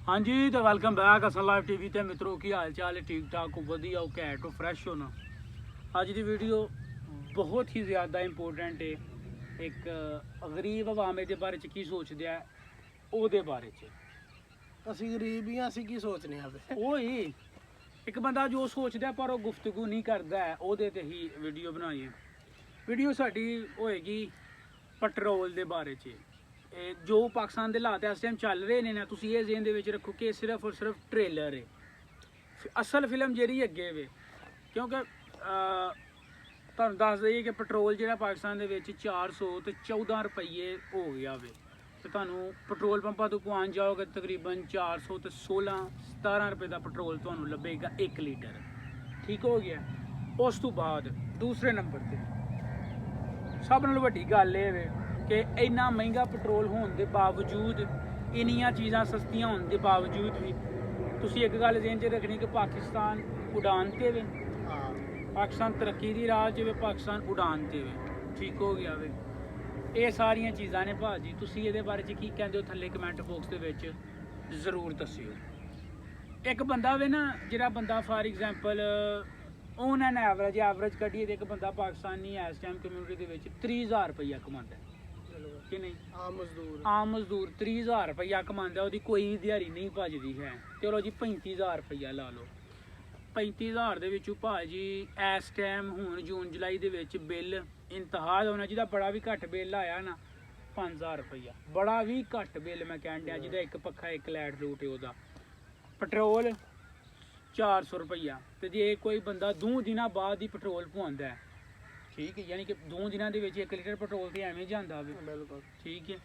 हाँ जी, तो welcome back असल लाइव टीवी ते मित्रों की हाल चाल है ठीक ठाक वधिया घैंट फ्रैश होना। अज की वीडियो बहुत ही ज़्यादा इंपोर्टेंट है। एक गरीब अवामे के बारे च की सोचते हैं ਉਹਦੇ ਬਾਰੇ ਚ ਅਸੀਂ ਗਰੀਬ ਹੀ ਆ, ਅਸੀਂ ਕੀ ਸੋਚਨੇ ਆ ਵੇ ਉਹ ਹੀ ਇੱਕ ਬੰਦਾ ਜੋ ਸੋਚਦਾ ਪਰ ਉਹ ਗੁਫ਼ਤਗੂ ਨਹੀਂ ਕਰਦਾ ਹੈ, ਉਹਦੇ ਤੇ ਹੀ ਵੀਡੀਓ ਬਣਾਈ ਹੈ। ਵੀਡੀਓ ਸਾਡੀ ਹੋਏਗੀ ਪੈਟਰੋਲ ਦੇ ਬਾਰੇ ਚ। ਜੋ ਪਾਕਿਸਤਾਨ ਦੇ ਹਾਲਾਤ ਇਸ ਟਾਈਮ ਚੱਲ ਰਹੇ ਨੇ ਨਾ, ਤੁਸੀਂ ਇਹ ਜ਼ਿਹਨ ਦੇ ਵਿੱਚ ਰੱਖੋ ਕਿ ਸਿਰਫ ਔਰ ਸਿਰਫ ਟ੍ਰੇਲਰ ਹੈ। ਅਸਲ ਫਿਲਮ ਜਿਹੜੀ ਅੱਗੇ ਵੇ, ਕਿਉਂਕਿ ਤੁਹਾਨੂੰ ਦੱਸ ਦਈਏ ਕਿ ਪੈਟਰੋਲ ਜਿਹੜਾ ਪਾਕਿਸਤਾਨ ਦੇ ਵਿੱਚ 400 ਤੇ 14 ਰੁਪਏ ਹੋ ਗਿਆ ਵੇ, ਤੇ ਤੁਹਾਨੂੰ ਪੈਟਰੋਲ ਪੰਪਾਂ ਤੋਂ ਪਹੁੰਚ ਜਾਓਗੇ ਤਕਰੀਬਨ 400 ਤੇ 16-17 ਰੁਪਏ ਦਾ ਪੈਟਰੋਲ ਤੁਹਾਨੂੰ ਲੱਭੇਗਾ 1 ਲੀਟਰ। ਠੀਕ ਹੋ ਗਿਆ। ਉਸ ਤੋਂ ਬਾਅਦ ਦੂਸਰੇ ਨੰਬਰ ਤੇ ਸਭ ਨਾਲੋਂ ਵੱਡੀ ਗੱਲ ਇਹ ਵੇ ਕਿ ਇੰਨਾ ਮਹਿੰਗਾ ਪੈਟਰੋਲ ਹੋਣ ਦੇ ਬਾਵਜੂਦ, ਇੰਨੀਆਂ ਚੀਜ਼ਾਂ ਸਸਤੀਆਂ ਹੋਣ ਦੇ ਬਾਵਜੂਦ ਵੀ ਤੁਸੀਂ ਇੱਕ ਗੱਲ ਜ਼ਿਹਨ 'ਚ ਰੱਖਣੀ ਕਿ ਪਾਕਿਸਤਾਨ ਉਡਾਨ 'ਤੇ ਵੇ, ਪਾਕਿਸਤਾਨ ਤਰੱਕੀ ਦੀ ਰਾਹ 'ਚ ਵੇ, ਪਾਕਿਸਤਾਨ ਉਡਾਨ 'ਤੇ ਵੇ। ਠੀਕ ਹੋ ਗਿਆ ਵੇ। ਇਹ ਸਾਰੀਆਂ ਚੀਜ਼ਾਂ ਨੇ ਭਾਜੀ, ਤੁਸੀਂ ਇਹਦੇ ਬਾਰੇ 'ਚ ਕੀ ਕਹਿੰਦੇ ਹੋ ਥੱਲੇ ਕਮੈਂਟ ਬਾਕਸ ਦੇ ਵਿੱਚ ਜ਼ਰੂਰ ਦੱਸਿਓ। ਇੱਕ ਬੰਦਾ ਵੇ ਨਾ, ਜਿਹੜਾ ਬੰਦਾ for example on an average ਕੱਢੀਏ ਤੇ ਇੱਕ ਬੰਦਾ ਪਾਕਿਸਤਾਨੀ ਇਸ ਟਾਈਮ ਕਮਿਊਨਿਟੀ ਦੇ ਵਿੱਚ 30,000 ਰੁਪਈਆ ਕਮਾਉਂਦਾ ਕਿ ਨਹੀਂ? ਆਮ ਮਜ਼ਦੂਰ 30,000 ਰੁਪਈਆ ਕਮਾਉਂਦਾ, ਉਹਦੀ ਕੋਈ ਵੀ ਦਿਹਾੜੀ ਨਹੀਂ ਭੱਜਦੀ ਹੈ। ਚਲੋ ਜੀ 35,000 ਰੁਪਈਆ ਲਾ ਲਓ। 35,000 ਦੇ ਵਿੱਚੋਂ ਭਾਜੀ ਇਸ ਟਾਈਮ ਹੁਣ ਜੂਨ ਜੁਲਾਈ ਦੇ ਵਿੱਚ ਬਿੱਲ ਇੰਤਹਾ ਹੋਣਾ, ਜਿਹਦਾ ਬੜਾ ਵੀ ਘੱਟ ਬਿੱਲ ਆਇਆ ਨਾ 5,000 ਰੁਪਈਆ, ਬੜਾ ਵੀ ਘੱਟ ਬਿੱਲ ਮੈਂ ਕਹਿਣ ਡਿਆ, ਜਿਹਦਾ ਇੱਕ ਪੱਖਾ ਇੱਕ ਲਾਈਟ ਰੂਟ ਹੈ ਉਹਦਾ। ਪੈਟਰੋਲ 400 ਰੁਪਈਆ, ਤੇ ਜੇ ਕੋਈ ਬੰਦਾ 2 ਦਿਨਾਂ ਬਾਅਦ ਹੀ ਪੈਟਰੋਲ ਪਵਾਉਂਦਾ ਹੈ, ਠੀਕ ਹੈ, ਯਾਨੀ ਕਿ 2 ਦਿਨਾਂ ਦੇ ਵਿੱਚ 1 ਲੀਟਰ ਪੈਟਰੋਲ ਤੇ ਐਵੇਂ ਜਾਂਦਾ ਵੇ। ਬਿਲਕੁਲ ਠੀਕ ਹੈ।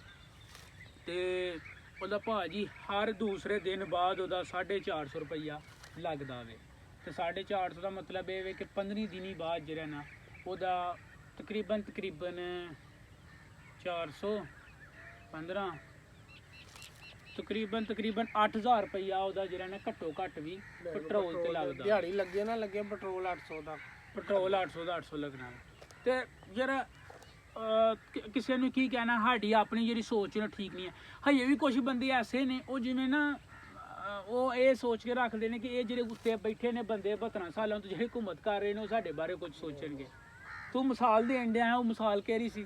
ਤੇ ਉਹਦਾ ਭਾਜੀ ਹਰ ਦੂਸਰੇ ਦਿਨ ਬਾਅਦ ਉਹਦਾ 450 ਰੁਪਈਆ ਲੱਗਦਾ ਵੇ। ਤੇ 450 ਦਾ ਮਤਲਬ ਇਹ ਵੇ ਕਿ 15 ਦਿਨੀ ਬਾਅਦ ਜਿਹੜਾ ਨਾ ਉਹਦਾ ਤਕਰੀਬਨ 400 15 ਤਕਰੀਬਨ 8,000 ਰੁਪਈਆ ਉਹਦਾ ਜਿਹੜਾ ਨਾ ਘੱਟੋ ਘੱਟ ਵੀ ਪੈਟਰੋਲ ਤੇ ਲੱਗਦਾ। ਦਿਹਾੜੀ ਲੱਗੇ ਨਾ ਲੱਗੇ ਪੈਟਰੋਲ 800 ਦਾ, ਪੈਟਰੋਲ 800 ਦਾ 800 ਲੱਗਣਾ। ਤੇ ਯਾਰ ਕਿਸੇ ਨੂੰ ਕੀ ਕਹਿਣਾ, ਸਾਡੀ ਆਪਣੀ ਜਿਹੜੀ ਸੋਚ ਨਾ ਠੀਕ ਨਹੀਂ ਹੈ। ਹਜੇ ਵੀ ਕੁਝ ਬੰਦੇ ਐਸੇ ਨੇ, ਉਹ ਜਿਵੇਂ ਨਾ ਉਹ ਇਹ ਸੋਚ ਕੇ ਰੱਖਦੇ ਨੇ ਕਿ ਇਹ ਜਿਹੜੇ ਉੱਤੇ ਬੈਠੇ ਨੇ ਬੰਦੇ 72 ਸਾਲਾਂ ਤੋਂ ਜਿਹੜੇ ਹੁਕੂਮਤ ਕਰ ਰਹੇ ਨੇ, ਉਹ ਸਾਡੇ ਬਾਰੇ ਕੁਝ ਸੋਚਣਗੇ। ਤੂੰ ਮਿਸਾਲ ਦੇਣ ਡਿਆ, ਉਹ ਮਿਸਾਲ ਕਿਹੜੀ ਸੀ?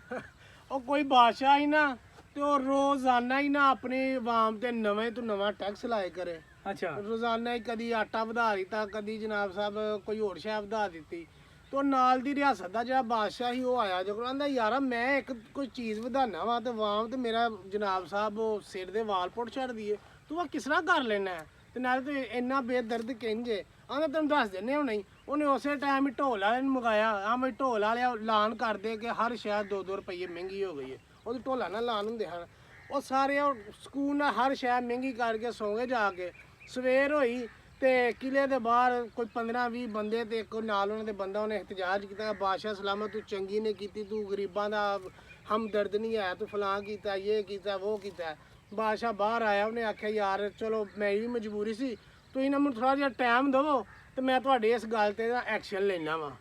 ਉਹ ਕੋਈ ਬਾਦਸ਼ਾਹ ਹੀ ਨਾ, ਤੇ ਉਹ ਰੋਜ਼ਾਨਾ ਹੀ ਨਾ ਆਪਣੀ ਆਵਾਮ ਤੇ ਨਵੇਂ ਤੋਂ ਨਵਾਂ ਟੈਕਸ ਲਾਏ ਕਰੇ। ਅੱਛਾ, ਰੋਜ਼ਾਨਾ ਹੀ ਕਦੀ ਆਟਾ ਵਧਾ ਦਿੱਤਾ, ਕਦੀ ਜਨਾਬ ਸਾਹਿਬ ਕੋਈ ਹੋਰ ਸ਼ੈ ਵਧਾ ਦਿੱਤੀ। ਤੇ ਨਾਲ ਦੀ ਰਿਆਸਤ ਦਾ ਜਿਹੜਾ ਬਾਦਸ਼ਾਹ ਸੀ ਉਹ ਆਇਆ, ਜੋ ਕਹਿੰਦਾ ਯਾਰ ਮੈਂ ਇੱਕ ਕੋਈ ਚੀਜ਼ ਵਧਾਣਾ ਵਾ ਤੇ ਆਵਾਮ ਤੇ ਮੇਰਾ ਜਨਾਬ ਸਾਹਿਬ ਉਹ ਸਿਰ ਦੇ ਵਾਲ ਪੁੱਟ ਛੱਡ ਦੀਏ, ਤੂੰ ਆ ਕਿਸ ਤਰ੍ਹਾਂ ਕਰ ਲੈਣਾ? ਤੇ ਨਾਲੇ ਤੂੰ ਇੰਨਾ ਬੇਦਰਦ ਕਹਿੰਦੇ ਆਂਦਾ ਤੈਨੂੰ ਦੱਸ ਦਿੰਦੇ ਹੁਣ ਨਹੀਂ। ਉਹਨੇ ਉਸੇ ਟਾਈਮ ਹੀ ਢੋਲ ਵਾਲੇ ਨੂੰ ਮੰਗਾਇਆ, ਆ ਮੈਂ ਢੋਲ ਵਾਲਿਆ ਐਲਾਨ ਕਰਦੇ ਕਿ ਹਰ ਸ਼ਹਿਰ 2-2 ਰੁਪਏ ਮਹਿੰਗੀ ਹੋ ਗਈ ਹੈ। ਉਹਦੀ ਢੋਲਾਂ ਨਾਲ ਐਲਾਨ ਹੁੰਦੇ ਹਨ। ਉਹ ਸਾਰੇ ਉਹ ਸਕੂਲ ਨਾਲ ਹਰ ਸ਼ਹਿਰ ਮਹਿੰਗੀ ਕਰਕੇ ਸੌਂਗੇ ਜਾ ਕੇ। ਸਵੇਰ ਹੋਈ ਤੇ ਕਿਲੇ ਦੇ ਬਾਹਰ ਕੋਈ 15-20 ਬੰਦੇ ਤੇ ਇੱਕ ਨਾਲ ਉਹਨਾਂ ਦੇ ਬੰਦਾ, ਉਹਨੇ ਇhtਜਾਜ ਕੀਤਾ, ਬਾਦਸ਼ਾਹ ਸਲਾਮਤ ਤੂੰ ਚੰਗੀ ਨੇ ਕੀਤੀ, ਤੂੰ ਗਰੀਬਾਂ ਦਾ ਹਮਦਰਦ ਨਹੀਂ ਹੈ, ਤੂੰ ਫਲਾਂ ਕੀਤਾ, ਇਹ ਕੀਤਾ, ਉਹ ਕੀਤਾ। ਬਾਦਸ਼ਾਹ ਬਾਹਰ ਆਇਆ, ਉਹਨੇ ਆਖਿਆ ਯਾਰ ਚਲੋ ਮੇਰੀ ਵੀ ਮਜਬੂਰੀ ਸੀ, ਤੁਸੀਂ ਨਾ ਮੈਨੂੰ ਥੋੜ੍ਹਾ ਜਿਹਾ ਟਾਈਮ ਦੇਵੋ ਤੇ ਮੈਂ ਤੁਹਾਡੇ ਇਸ ਗੱਲ ਤੇ ਐਕਸ਼ਨ ਲੈਣਾ ਵਾ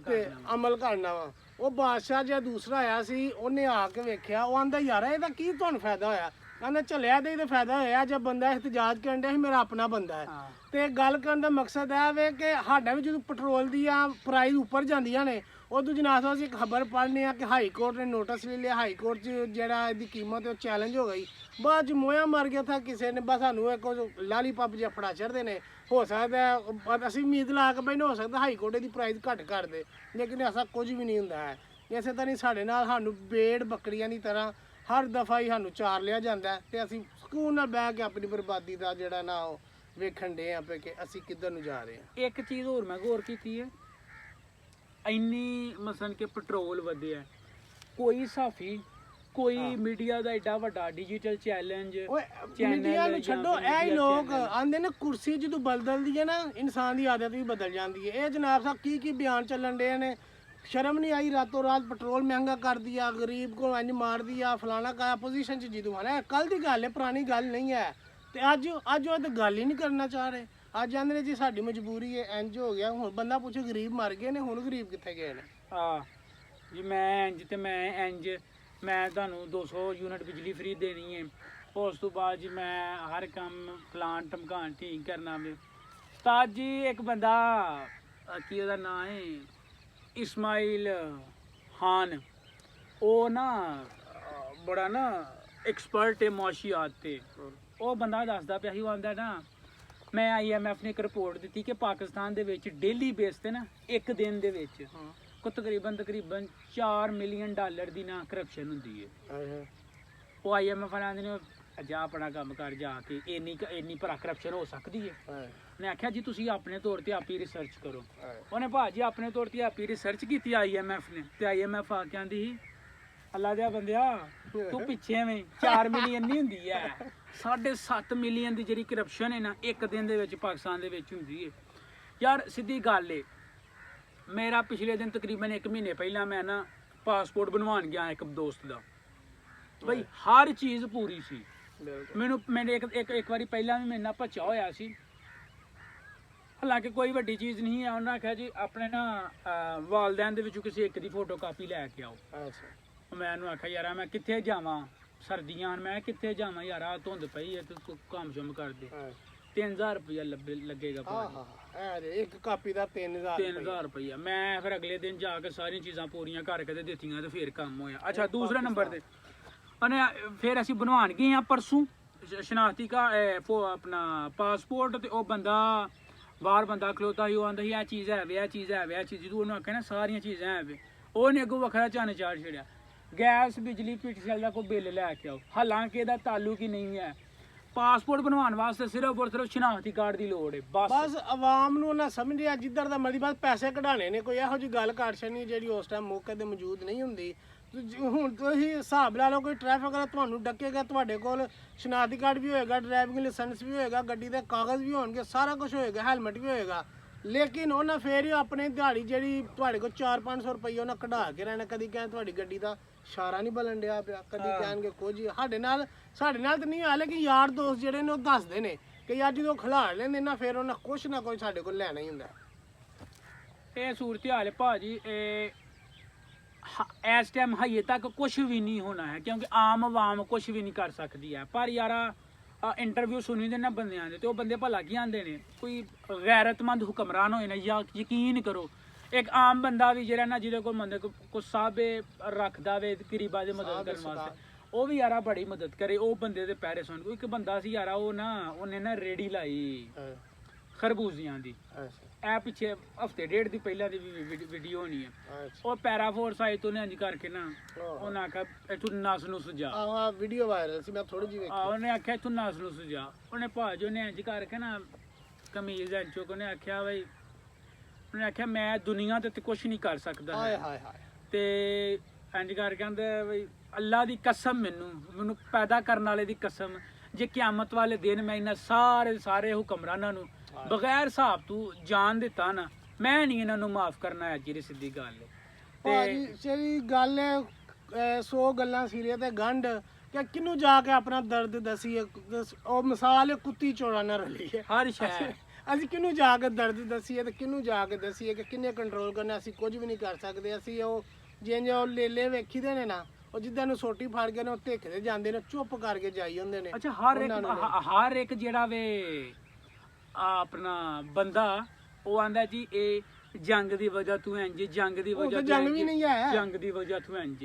ਤੇ ਅਮਲ ਕਰਨਾ ਵਾ। ਉਹ ਬਾਦਸ਼ਾਹ ਜਿਹੜਾ ਦੂਸਰਾ ਆਇਆ ਸੀ, ਉਹਨੇ ਆ ਕੇ ਵੇਖਿਆ, ਉਹ ਆਂਦਾ ਯਾਰ ਇਹਦਾ ਕੀ ਤੁਹਾਨੂੰ ਫਾਇਦਾ ਹੋਇਆ? ਕਹਿੰਦਾ ਚੱਲਿਆ ਤੇ ਇਹਦਾ ਫਾਇਦਾ ਹੋਇਆ ਜੇ ਬੰਦਾ ਇhtਜਾਜ ਕਰਨ ਡਿਆ ਸੀ, ਮੇਰਾ ਆਪਣਾ ਬੰਦਾ ਹੈ। ਤੇ ਗੱਲ ਕਰਨ ਦਾ ਮਕਸਦ ਇਹ ਵੇ ਕਿ ਸਾਡਾ ਵੀ ਜਦੋਂ ਪੈਟਰੋਲ ਦੀਆਂ ਪ੍ਰਾਈਸ ਉੱਪਰ ਜਾਂਦੀਆਂ ਨੇ, ਉਦੋਂ ਜਨਾਬ ਸਾਹਿਬ ਅਸੀਂ ਖਬਰ ਪੜ੍ਹਨੇ ਆ ਕਿ ਹਾਈ ਕੋਰਟ ਨੇ ਨੋਟਿਸ ਲੈ ਲਿਆ, ਹਾਈ ਕੋਰਟ 'ਚ ਜਿਹੜਾ ਇਹਦੀ ਕੀਮਤ ਉਹ ਚੈਲੰਜ ਹੋ ਗਈ। ਬਾਅਦ 'ਚ ਮੋਇਆ ਮਰ ਗਿਆ ਥਾ ਕਿਸੇ ਨੇ, ਬਸ ਸਾਨੂੰ ਇੱਕ ਲਾਲੀਪਾਪ ਜਿਹਾ ਫੜਾ ਚੜ੍ਹਦੇ ਨੇ। ਹੋ ਸਕਦਾ ਅਸੀਂ ਉਮੀਦ ਲਾ ਕੇ ਬੈਠੇ, ਹੋ ਸਕਦਾ ਹਾਈ ਕੋਰਟ ਦੀ ਪ੍ਰਾਈਸ ਘੱਟ ਕਰ ਦੇ, ਲੇਕਿਨ ਐਸਾ ਕੁਝ ਵੀ ਨਹੀਂ ਹੁੰਦਾ ਹੈ। ਇਸੇ ਤਰ੍ਹਾਂ ਹੀ ਸਾਡੇ ਨਾਲ ਸਾਨੂੰ ਬੇੜ ਬੱਕਰੀਆਂ ਦੀ ਤਰ੍ਹਾਂ ਹਰ ਦਫਾ ਹੀ ਸਾਨੂੰ ਚਾਰ ਲਿਆ ਜਾਂਦਾ ਤੇ ਅਸੀਂ ਸਕੂਨ ਨਾਲ ਬਹਿ ਕੇ ਆਪਣੀ ਬਰਬਾਦੀ ਦਾ ਜਿਹੜਾ ਨਾ ਉਹ ਵੇਖਣ ਦੇ ਆ ਪਏ ਕਿ ਅਸੀਂ ਕਿੱਧਰ ਨੂੰ ਜਾ ਰਹੇ ਹਾਂ। ਇੱਕ ਚੀਜ਼ ਹੋਰ ਮੈਂ ਗੌਰ ਕੀਤੀ ਹੈ, ਇੰਨੀ ਮਸਲਨ ਕਿ ਪੈਟਰੋਲ ਵਧਿਆ, ਕੋਈ ਸਾਫੀ ਕੋਈ ਮੀਡੀਆ ਦਾ ਏਡਾ ਵੱਡਾ ਡਿਜੀਟਲ ਚੈਲੰਜ ਮੀਡੀਆ ਨੂੰ ਛੱਡੋ, ਇਹ ਹੀ ਲੋਕ ਆਂਦੇ ਨੇ ਕੁਰਸੀ ਜਦੋਂ ਬਦਲਦੀ ਹੈ ਨਾ ਇਨਸਾਨ ਦੀ ਆਦਤ ਵੀ ਬਦਲ ਜਾਂਦੀ ਹੈ। ਇਹ ਜਨਾਬ ਸਾਹਿਬ ਕੀ ਬਿਆਨ ਚੱਲਣ ਦੇ ਨੇ, ਸ਼ਰਮ ਨਹੀਂ ਆਈ, ਰਾਤੋਂ ਰਾਤ ਪੈਟਰੋਲ ਮਹਿੰਗਾ ਕਰ ਦਿਆ, ਗਰੀਬ को ਇੰਜ ਮਾਰ ਦਿਆ, ਫਲਾਣਾ ਕਾ ਆਪੋਜੀਸ਼ਨ 'ਚ ਜਦੋਂ ਆਣਾ, ਕੱਲ ਦੀ ਗੱਲ ਹੈ, ਪੁਰਾਣੀ ਗੱਲ ਨਹੀਂ ਹੈ। ਤੇ ਅੱਜ ਉਹ ਤਾਂ ਗੱਲ ਹੀ ਨਹੀਂ ਕਰਨਾ ਚਾਹ ਰਹੇ। ਅੱਜ ਆਂਦੇ ਨੇ ਜੀ ਸਾਡੀ ਮਜਬੂਰੀ ਹੈ, ਇੰਜ ਹੋ ਗਿਆ। ਹੁਣ ਬੰਦਾ ਪੁੱਛੇ ਗਰੀਬ ਮਰ ਗਏ ਨੇ, ਹੁਣ ਗਰੀਬ ਕਿੱਥੇ ਗਏ ਨੇ? ਜੀ ਮੈਂ ਇੰਜ ਤੇ ਮੈਂ ਇੰਜ, ਮੈਂ ਤੁਹਾਨੂੰ 200 ਯੂਨਿਟ ਬਿਜਲੀ ਫ੍ਰੀ ਦੇਣੀ ਹੈ, ਉਸ ਤੋਂ ਬਾਅਦ ਜੀ ਮੈਂ ਹਰ ਕੰਮ ਪਲਾਨ ਟਮਕਾਨ ਠੀਕ ਕਰਨਾ ਵੇ। ਉਸਤਾਦ ਜੀ ਇੱਕ ਬੰਦਾ ਕੀ ਉਹਦਾ ਨਾਂ ਹੈ ਇਸਮਾਈਲ ਖਾਨ, ਉਹ ਨਾ ਬੜਾ ਨਾ ਐਕਸਪਰਟ ਹੈ ਮੁਆਸ਼ੀਆਤ ਤੇ। ਉਹ ਬੰਦਾ ਦੱਸਦਾ ਪਿਆ ਸੀ, ਉਹ ਆਂਦਾ ਨਾ ਮੈਂ IMF ਨੇ ਇੱਕ ਰਿਪੋਰਟ ਦਿੱਤੀ ਕਿ ਪਾਕਿਸਤਾਨ ਦੇ ਵਿੱਚ ਡੇਲੀ ਬੇਸ ਤੇ ਨਾ ਇੱਕ ਦਿਨ ਦੇ ਵਿੱਚ ਕੋ ਤਕਰੀਬਨ 4 ਮਿਲੀਅਨ ਡਾਲਰ ਦੀ ਨਾ ਕਰਪਸ਼ਨ ਹੁੰਦੀ ਹੈ। ਉਹ IMF ਵਾਲਿਆਂ ਨੇ ਜਾ ਆਪਣਾ ਕੰਮ ਕਰ ਜਾ ਕੇ ਇੰਨੀ ਭਰਾ ਕਰਪਸ਼ਨ ਹੋ ਸਕਦੀ ਹੈ। ਉਹਨੇ ਆਖਿਆ ਜੀ ਤੁਸੀਂ ਆਪਣੇ ਤੌਰ ਤੇ ਆਪ ਹੀ ਰਿਸਰਚ ਕਰੋ। ਉਹਨੇ ਭਾਜੀ ਆਪਣੇ ਤੌਰ ਤੇ ਆਪ ਹੀ ਰਿਸਰਚ ਕੀਤੀ IMF ਨੇ, ਤੇ IMF ਆ ਕੇ ਆਂਦੀ ਸੀ ਅੱਲਾ ਦਿਆ ਬੰਦਿਆ ਤੂੰ ਪਿੱਛੇ ਐਵੇਂ 4 ਮਿਲੀਅਨ ਨਹੀਂ ਹੁੰਦੀ ਹੈ, 7.5 ਮਿਲੀਅਨ ਦੀ ਜਿਹੜੀ ਕਰਪਸ਼ਨ ਹੈ ਨਾ ਇੱਕ ਦਿਨ ਦੇ ਵਿੱਚ ਪਾਕਿਸਤਾਨ ਦੇ ਵਿੱਚ ਹੁੰਦੀ ਹੈ। ਯਾਰ ਸਿੱਧੀ ਗੱਲ ਏ, ਮੇਰਾ ਪਿਛਲੇ ਦਿਨ ਤਕਰੀਬਨ 1 ਮਹੀਨੇ ਪਹਿਲਾਂ ਮੈਂ ਨਾ ਪਾਸਪੋਰਟ ਬਣਵਾਉਣ ਗਿਆ ਇੱਕ ਦੋਸਤ ਦਾ, ਬਈ ਹਰ ਚੀਜ਼ ਪੂਰੀ ਸੀ। ਮੈਨੇ ਇੱਕ ਵਾਰੀ ਪਹਿਲਾਂ ਵੀ ਮੇਰੇ ਨਾਲ ਭੱਚਾ ਹੋਇਆ ਸੀ, ਹਾਲਾਂਕਿ ਕੋਈ ਵੱਡੀ ਚੀਜ਼ ਨਹੀਂ ਹੈ। ਉਹਨਾਂ ਆਖਿਆ ਜੀ ਆਪਣੇ ਨਾ ਵਾਲਦੈਨ ਦੇ ਵਿੱਚੋਂ ਕਿਸੇ ਇੱਕ ਦੀ ਫੋਟੋ ਕਾਪੀ ਲੈ ਕੇ ਆਓ। ਮੈਂ ਉਹਨੂੰ ਆਖਿਆ ਯਾਰ ਮੈਂ ਕਿੱਥੇ ਜਾਵਾਂ, ਸਰਦੀਆਂ ਮੈਂ ਕਿੱਥੇ ਜਾਵਾਂ ਯਾਰ, ਆ ਧੁੰਦ ਪਈ ਹੈ ਤੇ ਤੂੰ ਕੰਮ ਸ਼ੁਮ ਕਰ ਦੇ। 3000 ਰੁਪਇਆ ਲੱਗੇਗਾ ਭਾਜੀ, ਇੱਕ ਕਾਪੀ ਦਾ 3000 ਰੁਪਇਆ। ਮੈਂ ਫਿਰ ਅਗਲੇ ਦਿਨ ਜਾ ਕੇ ਸਾਰੀਆਂ ਚੀਜ਼ਾਂ ਪੂਰੀਆਂ ਕਰਕੇ ਤੇ ਦਿੱਤੀਆਂ ਤੇ ਫਿਰ ਕੰਮ ਹੋਇਆ। ਅੱਛਾ ਦੂਸਰੇ ਨੰਬਰ ਤੇ ਉਹਨੇ ਫਿਰ ਅਸੀਂ ਬਣਵਾਉਣ ਗਏ ਆ ਪਰਸੋਂ ਸ਼ਨਾਖਤੀ ਆਪਣਾ ਪਾਸਪੋਰਟ, ਤੇ ਉਹ ਬੰਦਾ ਬਾਹਰ ਬੰਦਾ ਖਲੋਤਾ ਸੀ, ਉਹ ਆਂਦਾ ਸੀ ਇਹ ਚੀਜ਼ ਹੈ ਵੇ, ਇਹ ਚੀਜ਼ ਹੈ ਵੇ, ਇਹ ਚੀਜ਼। ਤੂੰ ਉਹਨੂੰ ਆਖਿਆ ਨਾ ਸਾਰੀਆਂ ਚੀਜ਼ਾਂ ਹੈ ਵੇ, ਉਹਨੇ ਅੱਗੋਂ ਵੱਖਰਾ ਚੰਨ ਚਾੜ ਛੜਿਆ, ਗੈਸ ਬਿਜਲੀ PTCL ਦਾ ਕੋਈ ਬਿੱਲ ਲੈ ਕੇ ਆਓ, ਹਾਲਾਂਕਿ ਇਹਦਾ ਤਾਲੁਕ ਹੀ ਨਹੀਂ ਹੈ। ਪਾਸਪੋਰਟ ਬਣਵਾਉਣ ਵਾਸਤੇ ਸਿਰਫ ਔਰ ਸਿਰਫ ਸ਼ਨਾਖਤੀ ਕਾਰਡ ਦੀ ਲੋੜ ਹੈ ਬਸ ਆਵਾਮ ਨੂੰ ਨਾ ਸਮਝਿਆ ਜਿੱਧਰ ਦਾ ਮਰਜ਼ੀ ਬਸ ਪੈਸੇ ਕਢਾਣੇ ਨੇ, ਕੋਈ ਇਹੋ ਜਿਹੀ ਗੱਲ ਕਰ ਛੱਡਣੀ ਜਿਹੜੀ ਉਸ ਟਾਈਮ ਮੌਕੇ ਤੇ ਮੌਜੂਦ ਨਹੀਂ ਹੁੰਦੀ। ਹੁਣ ਤੁਸੀਂ ਹਿਸਾਬ ਲਾ ਲਓ, ਕੋਈ ਟ੍ਰੈਫਿਕ ਵਾਲਾ ਤੁਹਾਨੂੰ ਡੱਕੇਗਾ, ਤੁਹਾਡੇ ਕੋਲ ਸ਼ਨਾਖਤੀ ਕਾਰਡ ਵੀ ਹੋਏਗਾ, ਡਰਾਈਵਿੰਗ ਲਾਇਸੈਂਸ ਵੀ ਹੋਏਗਾ, ਗੱਡੀ ਦੇ ਕਾਗਜ਼ ਵੀ ਹੋਣਗੇ, ਸਾਰਾ ਕੁਝ ਹੋਏਗਾ, ਹੈਲਮਟ ਵੀ ਹੋਏਗਾ, ਲੇਕਿਨ ਉਹਨਾਂ ਫੇਰ ਹੀ ਆਪਣੇ ਦਿਹਾੜੀ ਜਿਹੜੀ ਤੁਹਾਡੇ ਕੋਲ 400-500 ਰੁਪਏ ਉਹਨਾਂ ਕਢਾ ਕੇ ਰਹਿਣਾ। ਕਦੀ ਕਹਿਣ ਤੁਹਾਡੀ ਗੱਡੀ ਦਾ ਇਸ਼ਾਰਾ ਨਹੀਂ ਬਲਣ ਡਿਆ ਪਿਆ, ਕਦੀ ਕਹਿਣਗੇ ਕੁਝ। ਸਾਡੇ ਨਾਲ ਤਾਂ ਨਹੀਂ ਆ, ਲੇਕਿਨ ਯਾਰ ਦੋਸਤ ਜਿਹੜੇ ਨੇ ਉਹ ਦੱਸਦੇ ਨੇ ਕਿ ਯਾਰ ਜਦੋਂ ਖਿਲਾੜ ਲੈਂਦੇ ਨਾ ਫਿਰ ਉਹਨਾਂ ਕੁਛ ਨਾ ਕੁਛ ਸਾਡੇ ਕੋਲ ਲੈਣਾ ਹੀ ਹੁੰਦਾ। ਇਹ ਸੂਰਤ ਹਾਲ ਭਾਜੀ ਇਸ ਟਾਈਮ ਹਜੇ ਤੱਕ ਕੁਝ ਵੀ ਨਹੀਂ ਹੋਣਾ ਹੈ, ਕਿਉਂਕਿ ਆਮ ਆਵਾਮ ਕੁਝ ਵੀ ਨਹੀਂ ਕਰ ਸਕਦੀ ਹੈ। ਪਰ ਯਾਰਾ ਇੰਟਰਵਿਊ ਸੁਣੀ ਦੇ ਨਾ ਬੰਦਿਆਂ ਦੇ, ਤੇ ਉਹ ਬੰਦੇ ਭਲਾ ਕੀ ਆਂਦੇ ਨੇ, ਕੋਈ ਗੈਰਤਮੰਦ ਹੁਕਮਰਾਨ ਹੋਏ ਨੇ ਜਾਂ ਯਕੀਨ ਕਰੋ ਇੱਕ ਆਮ ਬੰਦਾ ਵੀ ਜਿਹੜਾ ਨਾ ਜਿਹਦੇ ਕੋਲ ਬੰਦੇ ਕੋ ਸਾਬੇ ਰੱਖਦਾ ਵੇ ਗਰੀਬਾਂ ਦੀ ਮਦਦ ਕਰਨ ਵਾਸਤੇ, ਉਹ ਵੀ ਯਾਰਾ ਬੜੀ ਮਦਦ ਕਰੇ। ਉਹ ਬੰਦੇ ਦੇ ਪੈਰੇ ਸੁਣ, ਇੱਕ ਬੰਦਾ ਸੀ ਯਾਰਾ, ਉਹਨੇ ਨਾ ਰੇੜੀ ਲਾਈ ਖਰਬੂਜ਼ੀਆਂ ਦੀ, ਇਹ ਪਿੱਛੇ ਹਫਤੇ ਡੇਢ ਦੀ ਪਹਿਲਾਂ ਦੀ ਵੀਡੀਓ ਹੋਣੀ ਹੈ। ਉਹ ਪੈਰਾ ਫੋਰਸ ਆਈ ਤੋਂ ਇੰਜ ਕਰਕੇ ਨਾ ਉਹਨੇ ਆਖਿਆ ਤੂੰ ਨਸ ਨੂੰ ਸੁਜਾ, ਵੀਡੀਓ ਵਾਇਰਲ ਸੀ, ਮੈਂ ਥੋੜੀ ਜਿਹੀ ਵੇਖੀ। ਉਹਨੇ ਆਖਿਆ ਤੂੰ ਨਸ ਨੂੰ ਸੁਜਾ, ਉਹਨੇ ਭਾਜ ਉਹਨੇ ਇੰਜ ਕਰਕੇ ਨਾ ਕਮੀਜ਼ ਇੰਜ ਚੁੱਕ, ਉਹਨੇ ਆਖਿਆ ਬਈ, ਉਹਨੇ ਆਖਿਆ ਮੈਂ ਦੁਨੀਆ ਤੇ ਕੁਛ ਨਹੀਂ ਕਰ ਸਕਦਾ ਤੇ ਇੰਜ ਕਰਕੇ ਕਹਿੰਦੇ ਬਈ ਅੱਲਾ ਦੀ ਕਸਮ, ਮੈਨੂੰ ਪੈਦਾ ਕਰਨ ਵਾਲੇ ਦੀ ਕਸਮ, ਜੇ ਕਿਆਮਤ ਵਾਲੇ ਦਿਨ ਮੈਂ ਇਹਨਾਂ ਸਾਰੇ ਹੁਕਮਰਾਨਾਂ ਨੂੰ ਬਗੈਰ ਹਿਸਾਬ ਤੂੰ ਜਾਨ ਦਿੱਤਾ ਨਾ, ਮੈਂ ਨਹੀਂ ਇਹਨਾਂ ਨੂੰ ਮਾਫ ਕਰਨਾ ਹੈ। ਜਿਹੜੀ ਸਿੱਧੀ ਗੱਲ ਹੈ ਭਾਜੀ, ਜਿਹੜੀ ਗੱਲ ਹੈ 100 ਗੱਲਾਂ ਸਿਰੇ ਤੇ ਗੰਢ ਕਿ ਕਿਹਨੂੰ ਜਾ ਕੇ ਆਪਣਾ ਦਰਦ ਦਸੀਏ। ਉਹ ਮਿਸਾਲ ਕੁੱਤੀ ਚੋੜਾ ਨਾ ਰਲੀ ਹੈ ਹਰ ਸ਼ੈ। ਅਸੀਂ ਕਿਹਨੂੰ ਜਾ ਕੇ ਦਰਦ ਦਸੀਏ ਤੇ ਕਿਹਨੂੰ ਜਾ ਕੇ ਦਸੀਏ ਕਿ ਕਿੰਨੇ ਕੰਟਰੋਲ ਕਰਨਾ। ਅਸੀਂ ਕੁਝ ਵੀ ਨਹੀਂ ਕਰ ਸਕਦੇ। ਅਸੀਂ ਉਹ ਜਿੰਜ ਉਹ ਲੇਲੇ ਵੇਖੀਦੇ ਨੇ ਨਾ, ਉਹ ਜਿੱਦਾਂ ਨੂੰ ਸੋਟੀ ਫੜ ਕੇ ਨਾ ਉਹ ਧਿੱਖਦੇ ਜਾਂਦੇ ਨੇ, ਚੁੱਪ ਕਰਕੇ ਜਾਈ ਹੁੰਦੇ ਨੇ। ਅੱਛਾ ਹਰ ਇੱਕ ਜਿਹੜਾ ਵੇ ਆਪਣਾ ਬੰਦਾ ਉਹ ਆਂਦਾ ਜੀ ਇਹ ਜੰਗ ਦੀ ਵਜ੍ਹਾ ਤੂੰ ਇੰਜ, ਜੰਗ ਦੀ ਵਜ੍ਹਾ ਜੰਗ ਵੀ ਨਹੀਂ ਹੈ, ਜੰਗ ਦੀ ਵਜ੍ਹਾ ਤੂੰ ਇੰਜ।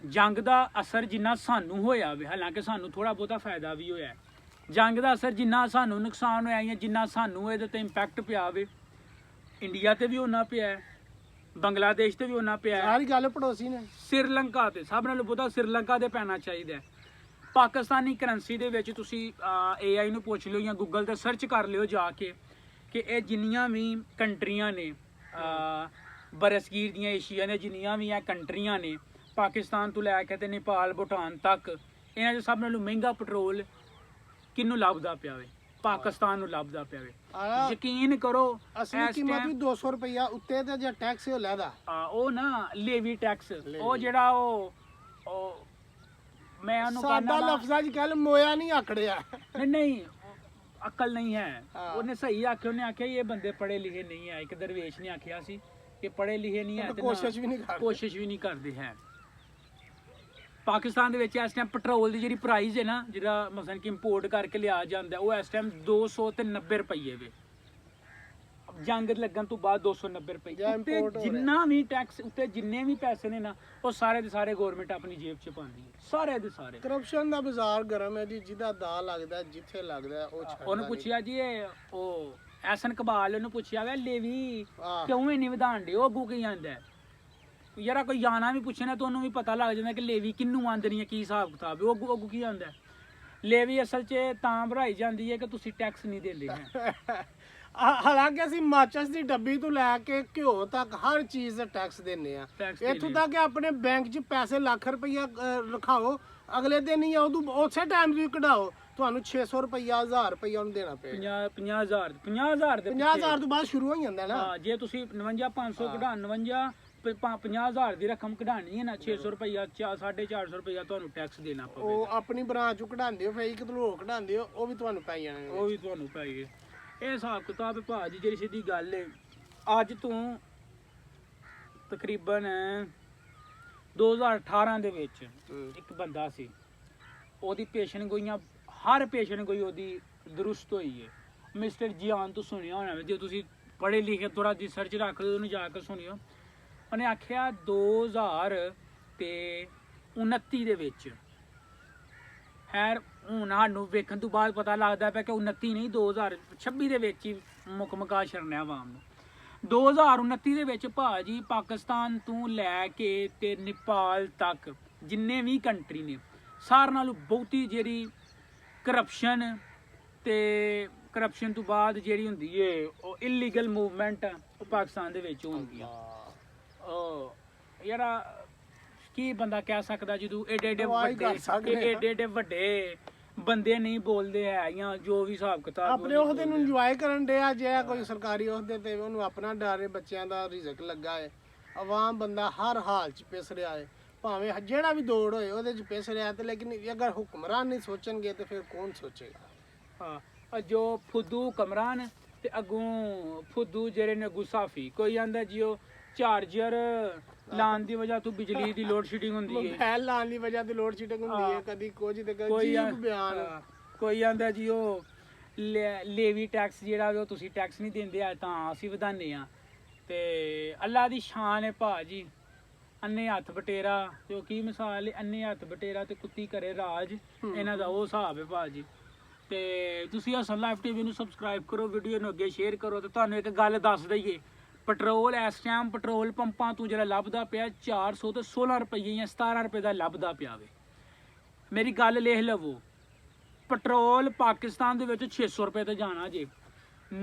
ਜੰਗ ਦਾ ਅਸਰ ਜਿੰਨਾ ਸਾਨੂੰ ਹੋਇਆ ਵੇ, ਹਾਲਾਂਕਿ ਸਾਨੂੰ ਥੋੜਾ ਬਹੁਤਾ ਫਾਇਦਾ ਵੀ ਹੋਇਆ, ਜੰਗ ਦਾ ਅਸਰ ਜਿੰਨਾ ਸਾਨੂੰ ਨੁਕਸਾਨ ਹੋਇਆ ਜਾਂ ਜਿੰਨਾ ਸਾਨੂੰ ਇਹਦੇ ਤੇ ਇੰਪੈਕਟ ਪਿਆ ਵੇ, ਇੰਡੀਆ ਤੇ ਵੀ ਉਹਨਾਂ ਪਿਆ, ਬੰਗਲਾਦੇਸ਼ ਤੇ ਵੀ ਉਹਨਾਂ ਪਿਆ, ਸਾਰੀ ਗੱਲ ਪੜੋਸੀ ਨੇ। ਸ੍ਰੀਲੰਕਾ ਤੇ ਸਭ ਨਾਲੋਂ ਬਹੁਤਾ ਸ੍ਰੀਲੰਕਾ ਤੇ ਪੈਣਾ ਚਾਹੀਦਾ। ਪਾਕਿਸਤਾਨੀ ਕਰੰਸੀ ਦੇ ਵਿੱਚ ਤੁਸੀਂ AI ਨੂੰ ਪੁੱਛ ਲਿਓ ਜਾਂ ਗੂਗਲ ਤੇ ਸਰਚ ਕਰ ਲਿਓ ਜਾ ਕੇ ਕਿ ਇਹ ਜਿੰਨੀਆਂ ਵੀ ਕੰਟਰੀਆਂ ਨੇ ਬਰਸਗੀਰ ਦੀਆਂ, ਏਸ਼ੀਆ ਦੀਆਂ ਜਿੰਨੀਆਂ ਵੀ ਇਹ ਕੰਟਰੀਆਂ ਨੇ, ਪਾਕਿਸਤਾਨ ਤੋਂ ਲੈ ਕੇ ਤੇ ਨੇਪਾਲ ਭੂਟਾਨ ਤੱਕ, ਇਹਨਾਂ 'ਚ ਸਭ ਨਾਲੋਂ ਮਹਿੰਗਾ ਪੈਟਰੋਲ ਕਿਹਨੂੰ ਲੱਭਦਾ ਪਿਆ ਵੇ? ਪਾਕਿਸਤਾਨ ਨੂੰ ਲੱਭਦਾ ਪਿਆ ਵੇ। ਯਕੀਨ ਕਰੋ ਅਸਲੀ ਕੀਮਤ ਵੀ 200 ਰੁਪਇਆ ਉੱਤੇ ਤੇ ਜੇ ਟੈਕਸ ਉਹ ਲੈਦਾ, ਉਹ ਨਾ ਲੇਵੀ ਟੈਕਸ, ਉਹ ਜਿਹੜਾ ਉਹ ਮੈਂ ਉਹਨੂੰ ਸਾਡਾ ਲਫ਼ਜ਼ਾਂ 'ਚ ਕਹਿ ਮੋਇਆ ਨਹੀਂ ਆਖੜਿਆ। ਨਹੀਂ ਅਕਲ ਨਹੀਂ ਹੈ। ਉਹਨੇ ਸਹੀ ਆਖਿਆ, ਉਹਨੇ ਆਖਿਆ ਇਹ ਬੰਦੇ ਪੜ੍ਹੇ ਲਿਖੇ ਨਹੀਂ ਹੈ। ਇੱਕ ਦਰਵੇਸ਼ ਨੇ ਆਖਿਆ ਸੀ ਕਿ ਪੜ੍ਹੇ ਲਿਖੇ ਨਹੀਂ ਹੈ ਤੇ ਕੋਸ਼ਿਸ਼ ਵੀ ਨਹੀਂ ਕਰਦੇ ਹੈ। ਪਾਕਿਸਤਾਨ ਦੇ ਵਿੱਚ ਇਸ ਟਾਈਮ ਪੈਟਰੋਲ ਦੀ ਜਿਹੜੀ ਪ੍ਰਾਈਸ ਹੈ ਨਾ, ਜਿਹੜਾ ਮਸਲਨ ਕਿ ਇੰਪੋਰਟ ਕਰਕੇ ਲਿਆ ਜਾਂਦਾ, ਉਹ ਇਸ ਟਾਈਮ 290 ਰੁਪਏ ਵੇ। ਜੰਗ ਲੱਗਣ ਤੋਂ ਬਾਅਦ 290 ਰੁਪਏ ਜਾਂ ਉੱਤੇ import ਹੋ ਰਿਹਾ। ਜਿੰਨਾ ਵੀ ਟੈਕਸ ਉੱਤੇ ਜਿੰਨੇ ਵੀ ਪੈਸੇ ਨੇ ਨਾ, ਉਹ ਸਾਰੇ ਦੇ ਸਾਰੇ ਗਵਰਨਮੈਂਟ ਆਪਣੀ ਜੇਬ 'ਚ ਪਾਉਂਦੀ ਹੈ, ਸਾਰੇ ਦੇ ਸਾਰੇ। ਕਰਪਸ਼ਨ ਦਾ ਬਾਜ਼ਾਰ ਗਰਮ ਹੈ ਜੀ, ਜਿਹਦਾ ਦਾ ਲੱਗਦਾ ਜਿੱਥੇ ਲੱਗਦਾ ਉਹ ਛੱਡਦਾ ਉਹਨੂੰ ਪੁੱਛਿਆ ਜੀ ਉਹ ਐਸਨ ਕਬਾਲ, ਉਹਨੂੰ ਪੁੱਛਿਆ ਵੇ ਲੇਵੀ ਆਹ। ਕਿਉਂ ਇੰਨੀ ਵਧਾਣ ਦੇ, ਉਹ ਅੱਗੋਂ ਕੀ ਆਂਦਾ ਹੈ? ਯਾਰਾ ਕੋਈ ਜਾਣਾ ਵੀ ਪੁੱਛੇ ਨਾ ਤਾਂ ਉਹਨੂੰ ਵੀ ਪਤਾ ਲੱਗ ਜਾਂਦਾ ਕਿ ਲੇਵੀ ਕਿਹਨੂੰ ਆਂਦਣੀ ਹੈ, ਕੀ ਹਿਸਾਬ ਕਿਤਾਬ ਹੈ। ਉਹ ਅੱਗੋਂ ਕੀ ਆਂਦਾ? ਲੇਵੀ ਅਸਲ 'ਚ ਤਾਂ ਭਰਾਈ ਜਾਂਦੀ ਹੈ ਕਿ ਤੁਸੀਂ ਟੈਕਸ ਨਹੀਂ ਦਿੰਦੇ ਹੈ। ਹਾਲਾਂਕਿ ਅਸੀਂ ਮਾਚਸ ਦੀ ਡੱਬੀ ਤੋਂ ਲੈ ਕੇ ਘਿਓ ਤੱਕ ਹਰ ਚੀਜ਼ ਦਾ ਟੈਕਸ ਦਿੰਨੇ ਆ। ਟੈਕਸ ਇੱਥੋਂ ਤੱਕ ਕਿ ਆਪਣੇ ਬੈਂਕ 'ਚ ਪੈਸੇ ਲੱਖ ਰੁਪਈਆ ਰਖਾਓ, ਅਗਲੇ ਦਿਨ ਹੀ ਉਦੋਂ ਉਸੇ ਟਾਈਮ ਤੁਸੀਂ ਕਢਾਓ, ਤੁਹਾਨੂੰ 600 ਰੁਪਈਆ 1000 ਰੁਪਈਆ ਉਹਨੂੰ ਦੇਣਾ ਪਏਗਾ। 50,000 ਦੇ 50,000 ਤੋਂ ਬਾਅਦ ਸ਼ੁਰੂ ਹੋ ਜਾਂਦਾ ਨਾ। ਹਾਂ, ਜੇ ਤੁਸੀਂ 59,500 ਕਢਾ 50,000 ਦੀ ਰਕਮ ਕਢਾਣੀ ਹੈ ਨਾ, 600 ਰੁਪਈਆ 450 ਰੁਪਈਆ ਤੁਹਾਨੂੰ ਟੈਕਸ ਦੇਣਾ ਪਵੇਗਾ। ਉਹ ਆਪਣੀ ਬ੍ਰਾਂਚ ਚੋਂ ਕਢਾਉਂਦੇ ਹੋ, ਫਿਰ ਇੱਕ ਧਲੋਕ ਕਢਾਉਂਦੇ ਹੋ, ਉਹ ਵੀ ਤੁਹਾਨੂੰ ਪੈ ਜਾਣੇ। ਉਹ ਵੀ ਤੁਹਾਨੂੰ ਪਾਈਏ। ਇਹ ਹਿਸਾਬ ਕਿਤਾਬ ਭਾਜੀ ਜਿਹੜੀ ਸਿੱਧੀ ਗੱਲ ਹੈ। ਅੱਜ ਤੋਂ ਤਕਰੀਬਨ 2018 ਦੇ ਵਿੱਚ ਇੱਕ ਬੰਦਾ ਸੀ, ਉਹਦੀ ਪੇਸ਼ੈਂਟ ਗੋਈਆਂ, ਹਰ ਪੇਸ਼ੈਂਟ ਗੋਈ ਉਹਦੀ ਦਰੁਸਤ ਹੋਈ ਹੈ। ਮਿਸਟਰ ਜਿਆਨ ਤੋਂ ਸੁਣਿਆ ਹੋਣਾ, ਜੇ ਤੁਸੀਂ ਪੜ੍ਹੇ ਲਿਖੇ ਥੋੜਾ ਰਿਸਰਚ ਰੱਖ ਲਓ, ਉਹਨੂੰ ਜਾ ਕੇ ਸੁਣਿਓ। ਉਹਨੇ ਆਖਿਆ 2029 ਦੇ ਵਿੱਚ, ਖੈਰ ਹੁਣ ਸਾਨੂੰ ਵੇਖਣ ਤੋਂ ਬਾਅਦ ਪਤਾ ਲੱਗਦਾ ਪਿਆ ਕਿ 29 ਨਹੀਂ 2026 ਦੇ ਵਿੱਚ ਹੀ ਮੁਕਮਕਾ ਛੜਨਾ ਆਵਾਮ ਨੂੰ। 2029 ਦੇ ਵਿੱਚ ਭਾਜੀ ਪਾਕਿਸਤਾਨ ਤੋਂ ਲੈ ਕੇ ਤੇ ਨੇਪਾਲ ਤੱਕ ਜਿੰਨੇ ਵੀ ਕੰਟਰੀ ਨੇ, ਸਾਰਿਆਂ ਨਾਲੋਂ ਬਹੁਤੀ ਜਿਹੜੀ ਕਰਪਸ਼ਨ ਤੇ ਕਰਪਸ਼ਨ ਤੋਂ ਬਾਅਦ ਜਿਹੜੀ ਹੁੰਦੀ ਏ ਉਹ ਇਲੀਗਲ ਮੂਵਮੈਂਟ, ਉਹ ਪਾਕਿਸਤਾਨ ਦੇ ਵਿੱਚ ਹੁੰਦੀ ਆ। ਯਾਰਾ ਕੀ ਬੰਦਾ ਕਹਿ ਸਕਦਾ ਜਦੋਂ ਏਡੇ ਏਡੇ ਵੱਡੇ ਬੰਦੇ ਨਹੀਂ ਬੋਲਦੇ ਹੈ ਜਾਂ ਜੋ ਵੀ ਹਿਸਾਬ ਕਿਤਾਬ ਆਪਣੇ ਉਹਦੇ ਨੂੰ ਇੰਜੋਏ ਕਰਨ ਡਿਆ। ਜੇ ਕੋਈ ਸਰਕਾਰੀ ਉਹਦੇ ਤੇ ਉਹਨੂੰ ਆਪਣਾ ਡਰ ਹੈ, ਬੱਚਿਆਂ ਦਾ ਰਿਜ਼ਕ ਲੱਗਾ ਹੈ, ਆਵਾਮ ਬੰਦਾ ਹਰ ਹਾਲ 'ਚ ਪਿਸ ਰਿਹਾ ਹੈ, ਭਾਵੇਂ ਜਿਹੜਾ ਵੀ ਦੌੜ ਹੋਏ ਉਹਦੇ 'ਚ ਪਿਸ ਰਿਹਾ। ਤੇ ਲੇਕਿਨ ਅਗਰ ਹੁਕਮਰਾਨ ਨਹੀਂ ਸੋਚਣਗੇ ਤੇ ਫਿਰ ਕੌਣ ਸੋਚੇਗਾ? ਹਾਂ, ਜੋ ਫੁੱਦੂ ਹੁਕਮਰਾਨ ਤੇ ਅੱਗੋਂ ਫੁੱਦੂ ਜਿਹੜੇ ਨੇ ਗੁਸਾਫੀ। ਕੋਈ ਆਂਦਾ ਜੀ ਉਹ ਚਾਰਜਰ ਲਾਉਣ ਦੀ ਵਜ੍ਹਾ ਤੋਂ ਬਿਜਲੀ ਦੀ ਲੋਡ ਸ਼ੈਡਿੰਗ ਹੁੰਦੀ ਹੈ, ਮੋਬਾਈਲ ਲਾਉਣ ਦੀ ਵਜ੍ਹਾ ਤੇ ਲੋਡ ਸ਼ੈਡਿੰਗ ਹੁੰਦੀ ਹੈ, ਕਦੀ ਕੁਝ ਤੇ ਕਦੀ ਬਿਆਨ। ਕੋਈ ਆਂਦਾ ਜੀ ਉਹ ਲੇਵੀ ਟੈਕਸ ਜਿਹੜਾ ਉਹ ਤੁਸੀਂ ਟੈਕਸ ਨਹੀਂ ਦਿੰਦੇ ਆ ਤਾਂ ਅਸੀਂ ਵਧਾਉਂਦੇ ਆ। ਤੇ ਅੱਲਾ ਦੀ ਸ਼ਾਨ ਹੈ ਭਾਜੀ, ਅੰਨੇ ਹੱਥ ਬਟੇਰਾ ਤੇ ਉਹ ਕੀ ਮਿਸਾਲ ਹੈ, ਅੰਨੇ ਹੱਥ ਬਟੇਰਾ ਤੇ ਕੁੱਤੀ ਕਰੇ ਰਾਜ, ਇਹਨਾਂ ਦਾ ਉਹ ਹਿਸਾਬ ਹੈ ਭਾਜੀ। ਤੇ ਤੁਸੀਂ ਹਸਨ ਲਾਈਫ ਟੀਵੀ ਨੂੰ ਸਬਸਕ੍ਰਾਈਬ ਕਰੋ, ਵੀਡੀਓ ਨੂੰ ਅੱਗੇ ਸ਼ੇਅਰ ਕਰੋ। ਤੇ ਤੁਹਾਨੂੰ ਇੱਕ ਗੱਲ ਦੱਸ ਦਈਏ, ਪੈਟਰੋਲ ਇਸ ਟਾਈਮ ਪੈਟਰੋਲ ਪੰਪਾਂ ਤੋਂ ਜਿਹੜਾ ਲੱਭਦਾ ਪਿਆ 416 ਰੁਪਏ ਜਾਂ 17 ਰੁਪਏ ਦਾ ਲੱਭਦਾ ਪਿਆ ਵੇ। ਮੇਰੀ ਗੱਲ ਲਿਖ ਲਵੋ, ਪੈਟਰੋਲ ਪਾਕਿਸਤਾਨ ਦੇ ਵਿੱਚ 600 ਰੁਪਏ ਤੇ ਜਾਣਾ ਜੇ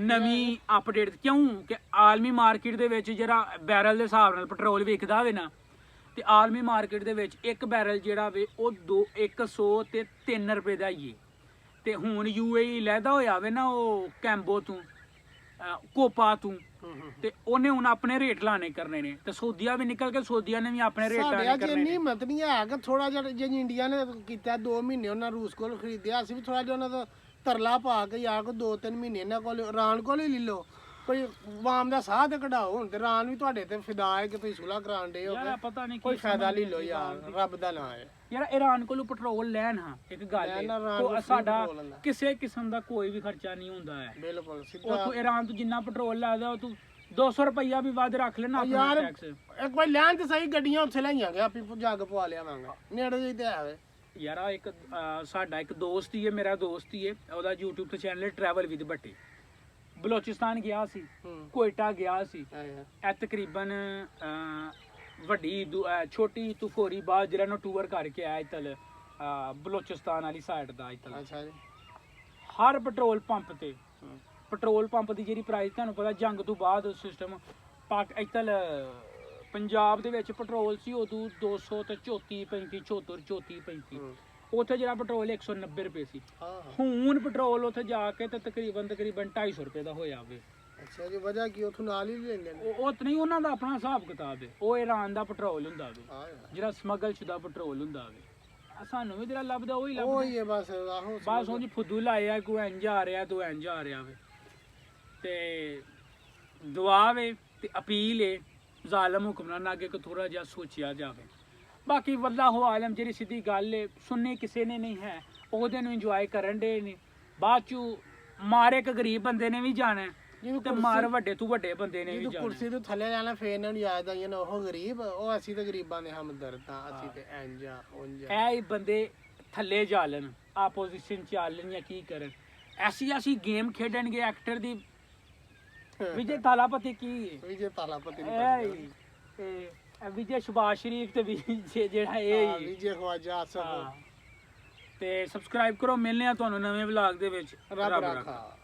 ਨਵੀਂ ਅਪਡੇਟ। ਕਿਉਂ ਕਿ ਆਲਮੀ ਮਾਰਕੀਟ ਦੇ ਵਿੱਚ ਜਿਹੜਾ ਬੈਰਲ ਦੇ ਹਿਸਾਬ ਨਾਲ ਪੈਟਰੋਲ ਵਿਕਦਾ ਵੇ ਨਾ, ਤੇ ਆਲਮੀ ਮਾਰਕੀਟ ਦੇ ਵਿੱਚ ਇੱਕ ਬੈਰਲ ਜਿਹੜਾ ਵੇ ਉਹ 103 ਰੁਪਏ ਦਾ ਹੀ ਹੈ। ਤੇ ਹੁਣ UAE ਲੈਦਾ ਹੋਇਆ ਵੇ ਨਾ ਉਹ ਕੈਂਬੋ ਤੋਂ, ਕੋਪਾ ਤੋਂ, ਤੇ ਉਹਨੇ ਹੁਣ ਆਪਣੇ ਰੇਟ ਲਾਣੇ ਕਰਨੇ ਨੇ। ਤੇ ਸਊਦੀਆ ਵੀ ਨਿਕਲ ਕੇ ਸਊਦੀਆ ਨੇ ਵੀ ਆਪਣੇ ਰੇਟ ਲਾਣੇ ਕਰਨੇ ਨੇ। ਇੰਨੀ ਹਿੰਮਤ ਨਹੀਂ ਹੈ ਕਿ ਥੋੜਾ ਜਿਹਾ ਜੇ ਇੰਡੀਆ ਨੇ ਕੀਤਾ 2 ਮਹੀਨੇ ਉਹਨਾਂ ਰੂਸ ਕੋਲ ਖਰੀਦਿਆ, ਅਸੀਂ ਵੀ ਥੋੜਾ ਜਿਹਾ ਉਹਨਾਂ ਦਾ ਤਰਲਾ ਪਾ ਕੇ ਯਾਰ ਕੋ 2-3 ਮਹੀਨੇ ਇਹਨਾਂ ਕੋਲ ਇਰਾਨ ਕੋਲ ਹੀ ਲੈ ਲਓ, ਕੋਈ ਵਾਮ ਦਾ ਸਾਹ ਤੇ ਕਢਾਓ। ਹੁਣ ਤੇ ਇਰਾਨ ਵੀ ਤੁਹਾਡੇ ਤੇ ਫਿਦਾ ਹੈ ਕਿ ਤੁਸੀਂ ਸੁਲਾ ਕਰਾਣ ਦੇ ਹੋ, ਪਤਾ ਨਹੀਂ ਕੋਈ ਫਾਇਦਾ ਲੈ ਲਓ ਯਾਰ, ਰੱਬ ਦਾ ਨਾਮ ਹੈ ਯਾਰ। ਇਰਾਨ ਕੋਲੋਂ ਪੈਟਰੋਲ ਲੈਣ, ਹਾਂ ਇੱਕ ਗੱਲ ਹੈ, ਸਾਡਾ ਕਿਸੇ ਕਿਸਮ ਦਾ ਕੋਈ ਵੀ ਖਰਚਾ ਨਹੀਂ ਹੁੰਦਾ ਹੈ, ਬਿਲਕੁਲ ਸਿੱਧਾ। ਉਥੋਂ ਇਰਾਨ ਤੋਂ ਜਿੰਨਾ ਪੈਟਰੋਲ ਲੱਗਦਾ ਉਹ ਤੂੰ 200 ਰੁਪਈਆ ਵੀ ਵੱਧ ਰੱਖ ਲੈਣਾ ਆਪਣਾ ਟੈਕਸ। ਇੱਕ ਵਾਰ ਲੈਣ ਤੇ ਸਹੀ ਗੱਡੀਆਂ ਉੱਥੇ ਲਈਆਂ ਗਿਆ, ਆਪੀ ਜੱਗ ਪਵਾ ਲਿਆਵਾਂਗਾ, ਨੇੜੇ ਜਿਹੀ ਤੇ ਆਵੇ ਯਾਰ। ਇੱਕ ਸਾਡਾ ਇੱਕ ਦੋਸਤ ਹੀ ਹੈ, ਮੇਰਾ ਦੋਸਤ ਹੀ ਹੈ, ਉਹਦਾ YouTube ਤੇ channel travel with Bhatti. Balochistan ਗਿਆ ਸੀ, ਕੋਇਟਾ ਗਿਆ ਸੀ, ਇਹ ਤਕਰੀਬਨ ਵੱਡੀ ਛੋਟੀ ਤੁਫੋਰੀ ਬਾਅਦ ਜਿਹੜਾ ਨੂੰ ਟੂਰ ਕਰਕੇ ਆਇਆ ਇਤਲ ਬਲੋਚਿਸਤਾਨ ਵਾਲੀ ਸਾਈਡ ਦਾ ਇਤਲ। ਅੱਛਾ ਜੀ। ਹਰ ਪੈਟਰੋਲ ਪੰਪ ਤੇ ਪੈਟਰੋਲ ਪੰਪ ਦੀ ਜਿਹੜੀ ਪ੍ਰਾਈਸ ਤੁਹਾਨੂੰ ਪਤਾ ਜੰਗ ਤੋਂ ਬਾਅਦ ਸਿਸਟਮ ਇਤਲ ਪੰਜਾਬ ਦੇ ਵਿੱਚ ਪੈਟਰੋਲ ਸੀ ਉਦੋਂ 200 ਤੇ 34-35 ਉੱਥੇ ਜਿਹੜਾ ਪੈਟਰੋਲ 190 ਰੁਪਏ ਸੀ। ਹੁਣ ਪੈਟਰੋਲ ਉੱਥੇ ਜਾ ਕੇ ਤੇ ਤਕਰੀਬਨ 250 ਰੁਪਏ ਦਾ ਹੋਇਆ ਵੇ। ਅੱਛਾ ਜੀ, ਵਜ੍ਹਾ ਕੀ ਉਥੋਂ ਨਾਲ ਹੀ ਲੈਂਦੇ ਨੇ? ਉਹ ਨਹੀਂ, ਉਹਨਾਂ ਦਾ ਆਪਣਾ ਹਿਸਾਬ ਕਿਤਾਬ ਹੈ। ਉਹ ਇਰਾਨ ਦਾ ਪੈਟਰੋਲ ਹੁੰਦਾ ਵੇ, ਜਿਹੜਾ ਸਮਗਲ ਸ਼ੁਦਾ ਪੈਟਰੋਲ ਹੁੰਦਾ ਵੇ। ਸਾਨੂੰ ਵੀ ਜਿਹੜਾ ਲੱਭਦਾ ਉਹੀ ਲੱਭਦਾ, ਉਹੀ ਹੈ ਬਸ। ਆਹੋ ਬਸ ਉਹ ਜੀ ਫੁੱਦੂ ਲਾਏ ਆ, ਕੋਈ ਇੰਜ ਆ ਰਿਹਾ, ਤੂੰ ਇੰਜ ਆ ਰਿਹਾ ਵੇ। ਤੇ ਦੁਆ ਵੇ ਤੇ ਅਪੀਲ ਹੈ ਜ਼ਾਲਮ ਹੁਕਮਰਾਨ ਅੱਗੇ ਕਿ ਥੋੜਾ ਜਿਹਾ ਸੋਚਿਆ ਜਾਵੇ। ਬਾਕੀ ਵੱਲਾਹੂ ਆਲਮ, ਜਿਹੜੀ ਸਿੱਧੀ ਗੱਲ ਏ, ਸੁਣਨੀ ਕਿਸੇ ਨੇ ਨਹੀਂ ਹੈ, ਉਹਦੇ ਨੂੰ ਇੰਜੋਏ ਕਰਨ ਦੇ ਨੇ। ਬਾਅਦ ਚ ਮਾਰ ਇੱਕ ਗਰੀਬ ਬੰਦੇ ਨੇ ਵੀ ਜਾਣਾ ਹੈ, ਤੇ ਮਾਰ ਵੱਡੇ ਤੋਂ ਵੱਡੇ ਬੰਦੇ ਨੇ ਵੀ ਜਾਣਾ। ਕੁਰਸੀ ਤੋਂ ਥੱਲੇ ਜਾਣਾ ਫੇਰ ਇਹਨਾਂ ਨੂੰ ਯਾਦ ਆਈਆਂ ਨੇ ਉਹ ਗਰੀਬ, ਉਹ ਅਸੀਂ ਤੇ ਗਰੀਬਾਂ ਦੇ ਹਮਦਰਦ ਆ, ਅਸੀਂ ਤੇ ਇੰਜ ਆ ਉਂਝ ਆ। ਇਹ ਬੰਦੇ ਥੱਲੇ ਜਾਲਣ, ਆਪੋਜੀਸ਼ਨ ਚਾਲਣ ਜਾਂ ਕੀ ਕਰਨ, ਐਸੀ ਗੇਮ ਖੇਡਣਗੇ ਐਕਟਰ ਦੀ। ਵਿਜੇ ਥਾਲਾਪਤੀ ਕੀ ਹੈ? ਵਿਜੇ ਥਾਲਾਪਤੀ ਵਿਜੇ ਸ਼ਬਾਜ਼ ਸ਼ਰੀਫ ਤੇ ਵਿਜੇ ਜਿਹੜਾ ਇਹ ਵਿਜੇ ਖਵਾਜਾ ਆਸਫ। ਤੇ ਸਬਸਕ੍ਰਾਈਬ ਕਰੋ, ਮਿਲਨੇ ਆ ਤੁਹਾਨੂੰ ਨਵੇਂ ਵਲੌਗ ਦੇ ਵਿੱਚ। ਰੱਬ ਰਾਖਾ।